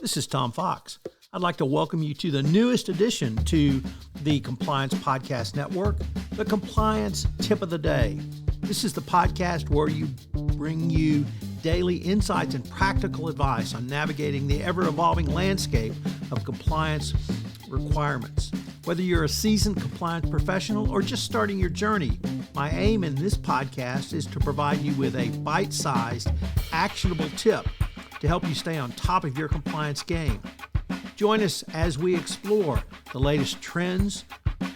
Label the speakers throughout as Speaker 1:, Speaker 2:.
Speaker 1: This is Tom Fox. I'd like to welcome you to the newest addition to the Compliance Podcast Network, the Compliance Tip of the Day. This is the podcast where we bring you daily insights and practical advice on navigating the ever-evolving landscape of compliance requirements. Whether you're a seasoned compliance professional or just starting your journey, my aim in this podcast is to provide you with a bite-sized, actionable tip to help you stay on top of your compliance game. Join us as we explore the latest trends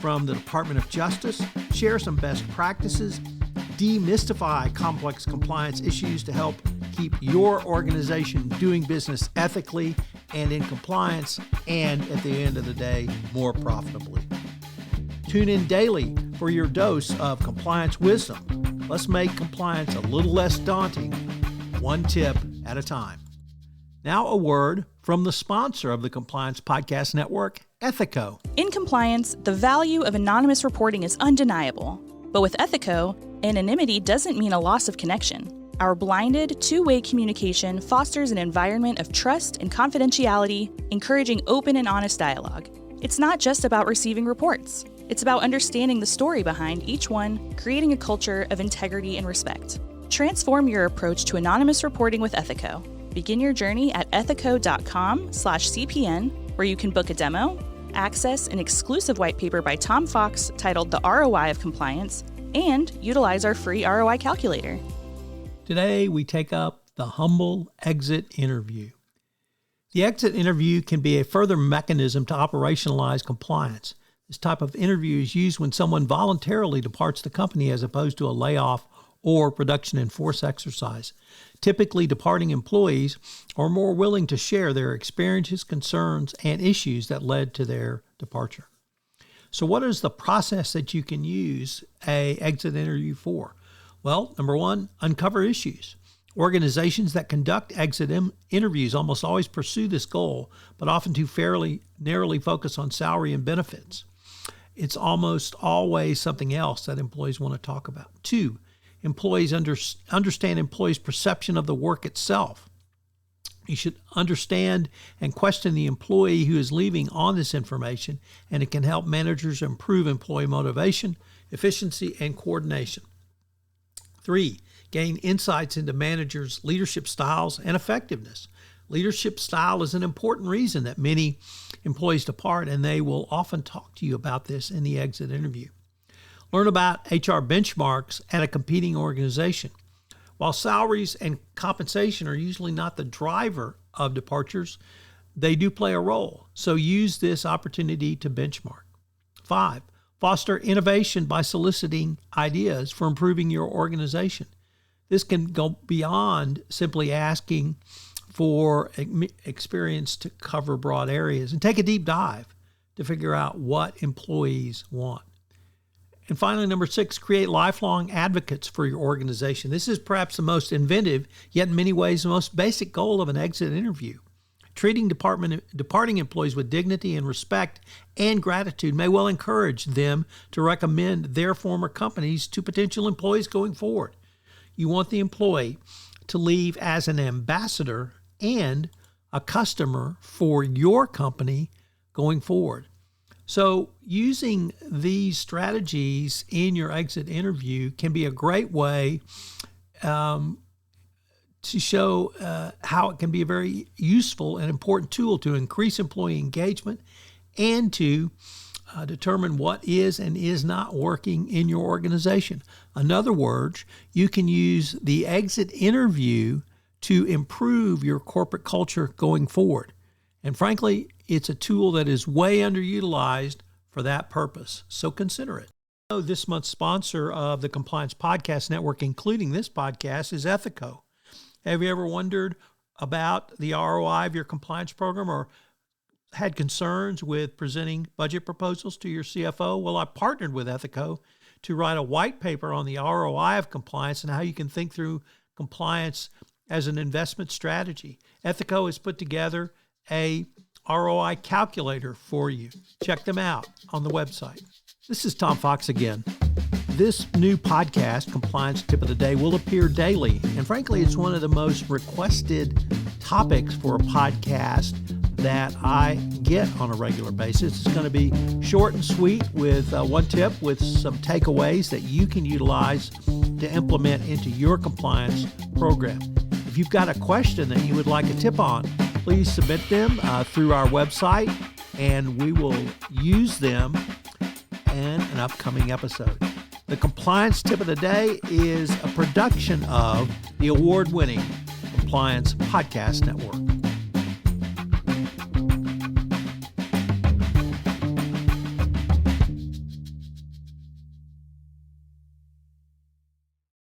Speaker 1: from the Department of Justice, share some best practices, demystify complex compliance issues to help keep your organization doing business ethically and in compliance, and at the end of the day, more profitably. Tune in daily for your dose of compliance wisdom. Let's make compliance a little less daunting, one tip at a time. Now a word from the sponsor of the Compliance Podcast Network, Ethico.
Speaker 2: In compliance, the value of anonymous reporting is undeniable. But with Ethico, anonymity doesn't mean a loss of connection. Our blinded, two-way communication fosters an environment of trust and confidentiality, encouraging open and honest dialogue. It's not just about receiving reports. It's about understanding the story behind each one, creating a culture of integrity and respect. Transform your approach to anonymous reporting with Ethico. Begin your journey at ethico.com/CPN, where you can book a demo, access an exclusive white paper by Tom Fox titled The ROI of Compliance, and utilize our free ROI calculator.
Speaker 1: Today, we take up the humble exit interview. The exit interview can be a further mechanism to operationalize compliance. This type of interview is used when someone voluntarily departs the company as opposed to a layoff or reduction in force exercise. Typically, departing employees are more willing to share their experiences, concerns, and issues that led to their departure. So what is the process that you can use an exit interview for? Well, number one, uncover issues. Organizations that conduct exit interviews almost always pursue this goal, but often too fairly narrowly focus on salary and benefits. It's almost always something else that employees want to talk about. Two, employees understand employees' perception of the work itself. You should understand and question the employee who is leaving on this information, and it can help managers improve employee motivation, efficiency, and coordination. Three, gain insights into managers' leadership styles and effectiveness. Leadership style is an important reason that many employees depart, and they will often talk to you about this in the exit interview. Learn about HR benchmarks at a competing organization. While salaries and compensation are usually not the driver of departures, they do play a role. So use this opportunity to benchmark. 5, foster innovation by soliciting ideas for improving your organization. This can go beyond simply asking for experience to cover broad areas, and take a deep dive to figure out what employees want. And finally, number 6, create lifelong advocates for your organization. This is perhaps the most inventive, yet in many ways the most basic goal of an exit interview. Treating departing employees with dignity and respect and gratitude may well encourage them to recommend their former companies to potential employees going forward. You want the employee to leave as an ambassador and a customer for your company going forward. So using these strategies in your exit interview can be a great way to show how it can be a very useful and important tool to increase employee engagement and to determine what is and is not working in your organization. In other words, you can use the exit interview to improve your corporate culture going forward. And frankly, it's a tool that is way underutilized for that purpose, so consider it. This month's sponsor of the Compliance Podcast Network, including this podcast, is Ethico. Have you ever wondered about the ROI of your compliance program or had concerns with presenting budget proposals to your CFO? Well, I partnered with Ethico to write a white paper on the ROI of compliance and how you can think through compliance as an investment strategy. Ethico has put together a ROI calculator for you. Check them out on the website. This is Tom Fox again. This new podcast, Compliance Tip of the Day, will appear daily. And frankly, it's one of the most requested topics for a podcast that I get on a regular basis. It's going to be short and sweet with one tip with some takeaways that you can utilize to implement into your compliance program. If you've got a question that you would like a tip on, please submit them through our website, and we will use them in an upcoming episode. The compliance tip of the day is a production of the award-winning Compliance Podcast Network.